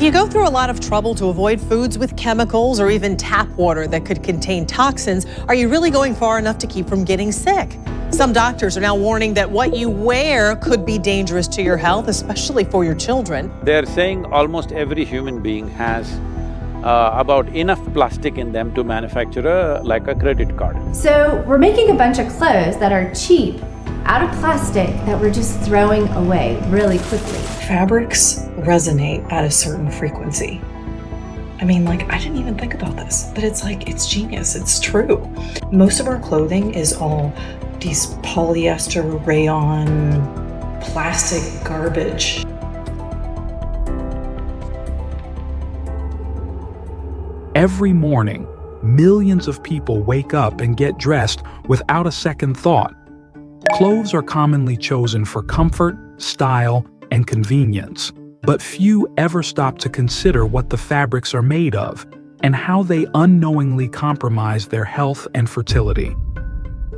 you go through a lot of trouble to avoid foods with chemicals or even tap water that could contain toxins, are you really going far enough to keep from getting sick? Some doctors are now warning that what you wear could be dangerous to your health, especially for your children. They're saying almost every human being has about enough plastic in them to manufacture like a credit card. So we're making a bunch of clothes that are cheap, out of plastic, that we're just throwing away really quickly. Fabrics resonate at a certain frequency. I mean, like, I didn't even think about this, but it's genius, it's true. Most of our clothing is all these polyester, rayon, plastic garbage. Every morning, millions of people wake up and get dressed without a second thought. Clothes are commonly chosen for comfort, style, and convenience, but few ever stop to consider what the fabrics are made of and how they unknowingly compromise their health and fertility.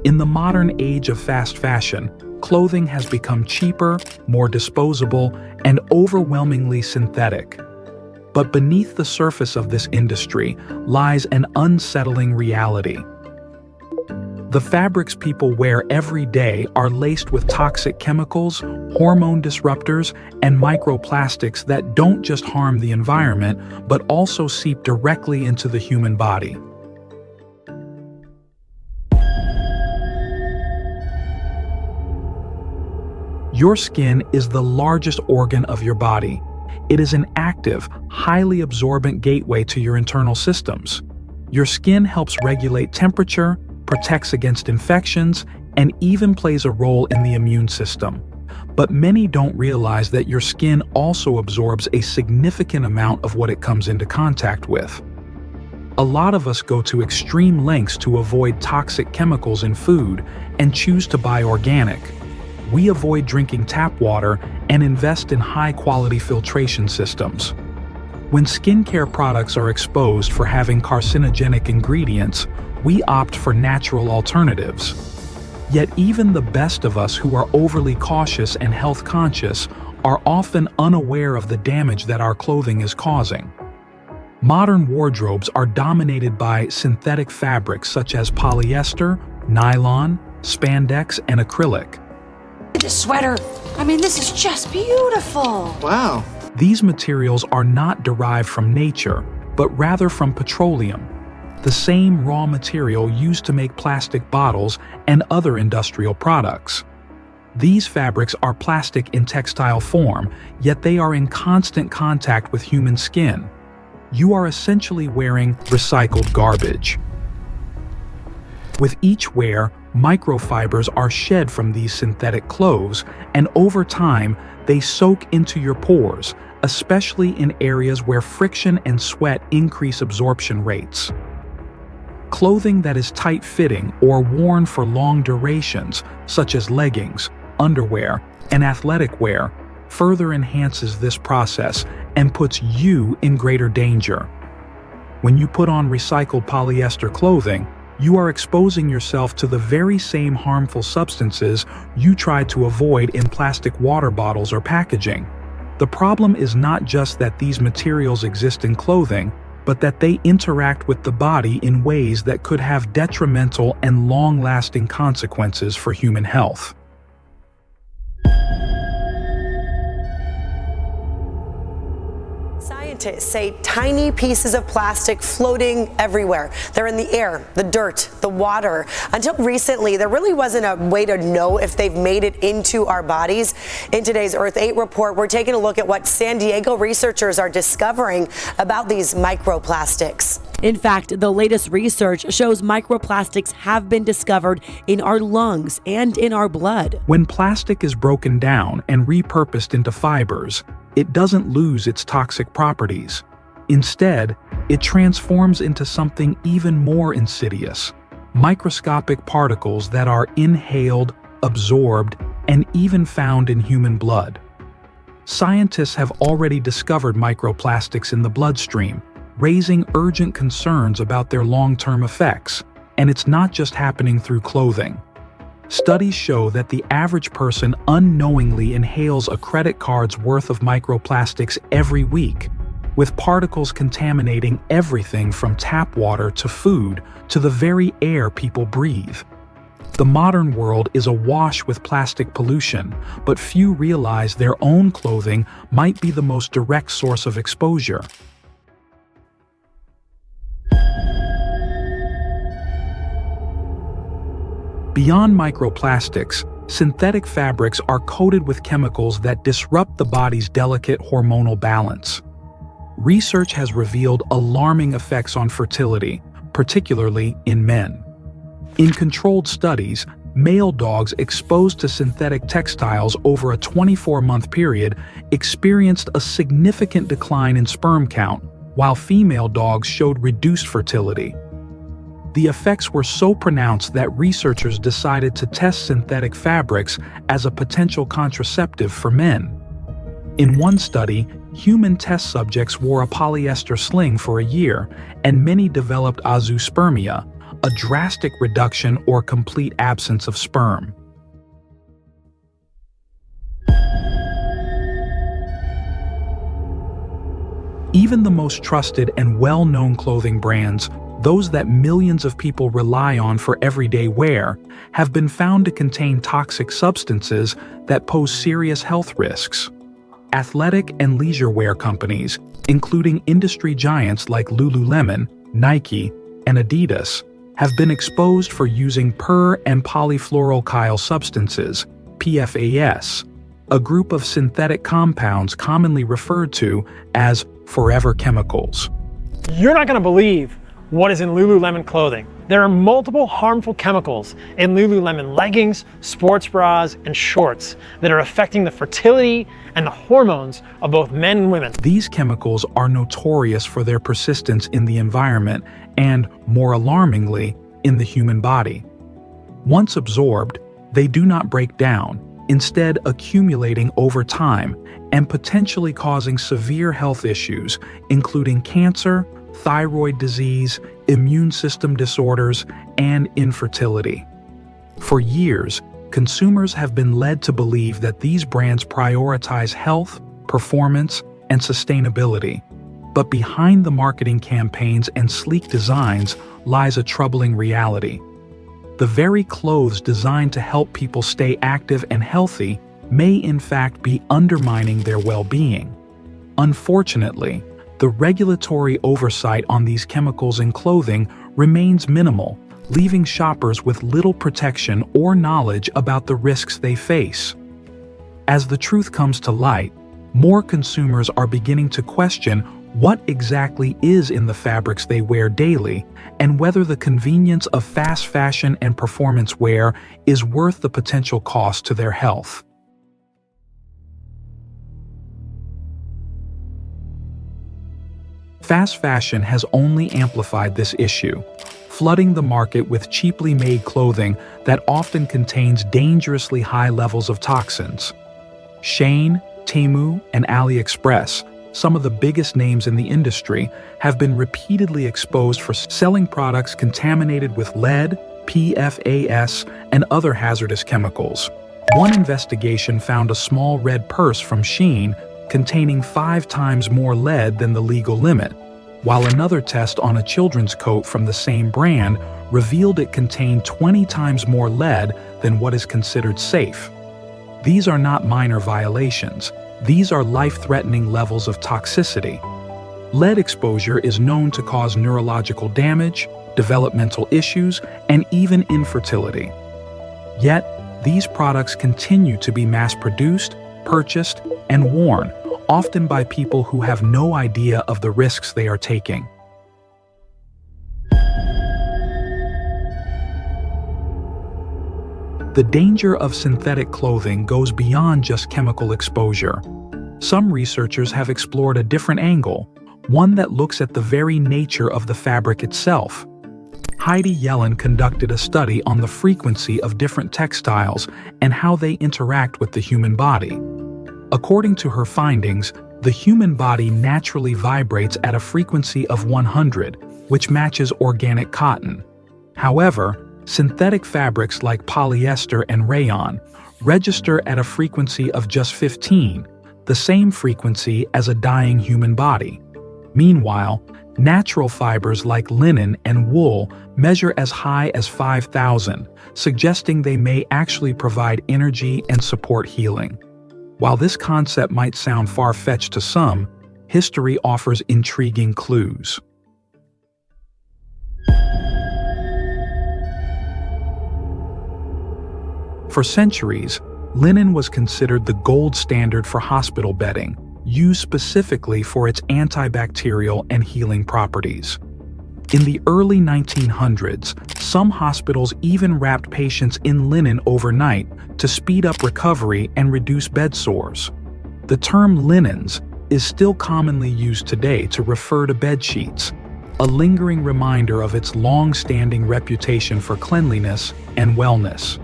In the modern age of fast fashion, clothing has become cheaper, more disposable, and overwhelmingly synthetic. But beneath the surface of this industry lies an unsettling reality. The fabrics people wear every day are laced with toxic chemicals, hormone disruptors, and microplastics that don't just harm the environment, but also seep directly into the human body. Your skin is the largest organ of your body. It is an active, highly absorbent gateway to your internal systems. Your skin helps regulate temperature, protects against infections, and even plays a role in the immune system. But many don't realize that your skin also absorbs a significant amount of what it comes into contact with. A lot of us go to extreme lengths to avoid toxic chemicals in food and choose to buy organic. We avoid drinking tap water and invest in high-quality filtration systems. When skincare products are exposed for having carcinogenic ingredients, we opt for natural alternatives. Yet even the best of us who are overly cautious and health conscious are often unaware of the damage that our clothing is causing. Modern wardrobes are dominated by synthetic fabrics such as polyester, nylon, spandex, and acrylic. This sweater, this is just beautiful. Wow. These materials are not derived from nature, but rather from petroleum, the same raw material used to make plastic bottles and other industrial products. These fabrics are plastic in textile form, yet they are in constant contact with human skin. You are essentially wearing recycled garbage. With each wear, microfibers are shed from these synthetic clothes, and over time, they soak into your pores, especially in areas where friction and sweat increase absorption rates. Clothing that is tight-fitting or worn for long durations, such as leggings, underwear, and athletic wear, further enhances this process and puts you in greater danger. When you put on recycled polyester clothing, you are exposing yourself to the very same harmful substances you try to avoid in plastic water bottles or packaging. The problem is not just that these materials exist in clothing, but that they interact with the body in ways that could have detrimental and long-lasting consequences for human health. Scientists say tiny pieces of plastic floating everywhere. They're in the air, the dirt, the water. Until recently, there really wasn't a way to know if they've made it into our bodies. In today's Earth 8 report, we're taking a look at what San Diego researchers are discovering about these microplastics. In fact, the latest research shows microplastics have been discovered in our lungs and in our blood. When plastic is broken down and repurposed into fibers, it doesn't lose its toxic properties. Instead, it transforms into something even more insidious: microscopic particles that are inhaled, absorbed, and even found in human blood. Scientists have already discovered microplastics in the bloodstream, raising urgent concerns about their long-term effects. And it's not just happening through clothing. Studies show that the average person unknowingly inhales a credit card's worth of microplastics every week. with particles contaminating everything from tap water to food to the very air people breathe. The modern world is awash with plastic pollution, but few realize their own clothing might be the most direct source of exposure. Beyond microplastics, synthetic fabrics are coated with chemicals that disrupt the body's delicate hormonal balance. Research has revealed alarming effects on fertility, particularly in men. In controlled studies, male dogs exposed to synthetic textiles over a 24-month period experienced a significant decline in sperm count, while female dogs showed reduced fertility. The effects were so pronounced that researchers decided to test synthetic fabrics as a potential contraceptive for men. In one study, human test subjects wore a polyester sling for a year, and many developed azoospermia, a drastic reduction or complete absence of sperm. Even the most trusted and well-known clothing brands, those that millions of people rely on for everyday wear, have been found to contain toxic substances that pose serious health risks. Athletic and leisure wear companies, including industry giants like Lululemon, Nike, and Adidas, have been exposed for using per- and polyfluoroalkyl substances, PFAS, a group of synthetic compounds commonly referred to as forever chemicals. You're not going to believe what is in Lululemon clothing. There are multiple harmful chemicals in Lululemon leggings, sports bras, and shorts that are affecting the fertility and the hormones of both men and women. These chemicals are notorious for their persistence in the environment and, more alarmingly, in the human body. Once absorbed, they do not break down, instead accumulating over time and potentially causing severe health issues, including cancer, thyroid disease, immune system disorders, and infertility. For years, consumers have been led to believe that these brands prioritize health, performance, and sustainability. But behind the marketing campaigns and sleek designs lies a troubling reality. The very clothes designed to help people stay active and healthy may in fact be undermining their well-being. Unfortunately, the regulatory oversight on these chemicals in clothing remains minimal, leaving shoppers with little protection or knowledge about the risks they face. As the truth comes to light, more consumers are beginning to question what exactly is in the fabrics they wear daily and whether the convenience of fast fashion and performance wear is worth the potential cost to their health. Fast fashion has only amplified this issue, flooding the market with cheaply made clothing that often contains dangerously high levels of toxins. Shein, Temu, and AliExpress, some of the biggest names in the industry, have been repeatedly exposed for selling products contaminated with lead, PFAS, and other hazardous chemicals. One investigation found a small red purse from Shein containing 5 times more lead than the legal limit, while another test on a children's coat from the same brand revealed it contained 20 times more lead than what is considered safe. These are not minor violations. These are life-threatening levels of toxicity. Lead exposure is known to cause neurological damage, developmental issues, and even infertility. Yet, these products continue to be mass-produced, purchased, and worn, often by people who have no idea of the risks they are taking. The danger of synthetic clothing goes beyond just chemical exposure. Some researchers have explored a different angle, one that looks at the very nature of the fabric itself. Heidi Yellen conducted a study on the frequency of different textiles and how they interact with the human body. According to her findings, the human body naturally vibrates at a frequency of 100, which matches organic cotton. However, synthetic fabrics like polyester and rayon register at a frequency of just 15, the same frequency as a dying human body. Meanwhile, natural fibers like linen and wool measure as high as 5,000, suggesting they may actually provide energy and support healing. While this concept might sound far-fetched to some, history offers intriguing clues. For centuries, linen was considered the gold standard for hospital bedding, used specifically for its antibacterial and healing properties. In the early 1900s, some hospitals even wrapped patients in linen overnight to speed up recovery and reduce bed sores. The term linens is still commonly used today to refer to bed sheets, a lingering reminder of its long-standing reputation for cleanliness and wellness.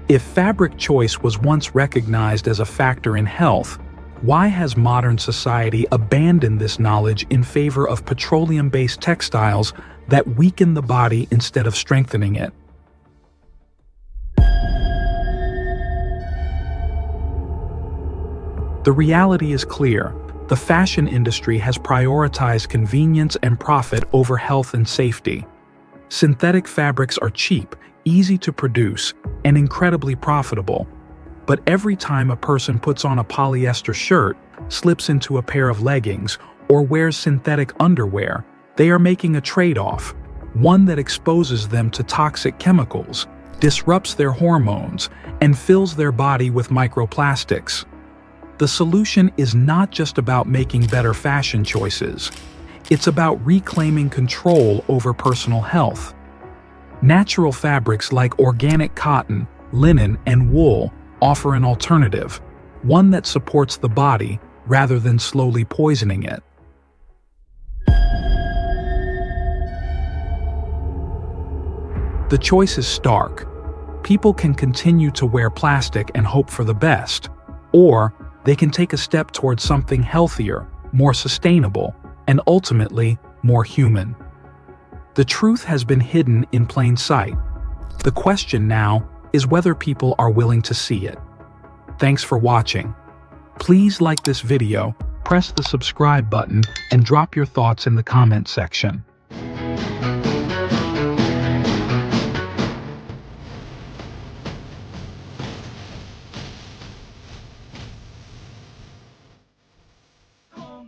If fabric choice was once recognized as a factor in health, why has modern society abandoned this knowledge in favor of petroleum-based textiles that weaken the body instead of strengthening it? The reality is clear. The fashion industry has prioritized convenience and profit over health and safety. Synthetic fabrics are cheap, easy to produce, and incredibly profitable. But every time a person puts on a polyester shirt, slips into a pair of leggings, or wears synthetic underwear, they are making a trade-off, one that exposes them to toxic chemicals, disrupts their hormones, and fills their body with microplastics. The solution is not just about making better fashion choices. It's about reclaiming control over personal health. Natural fabrics like organic cotton, linen, and wool offer an alternative, one that supports the body rather than slowly poisoning it. The choice is stark. People can continue to wear plastic and hope for the best, or they can take a step towards something healthier, more sustainable, and ultimately more human. The truth has been hidden in plain sight. The question now is whether people are willing to see it. Thanks for watching. Please like this video, press the subscribe button, and drop your thoughts in the comment section.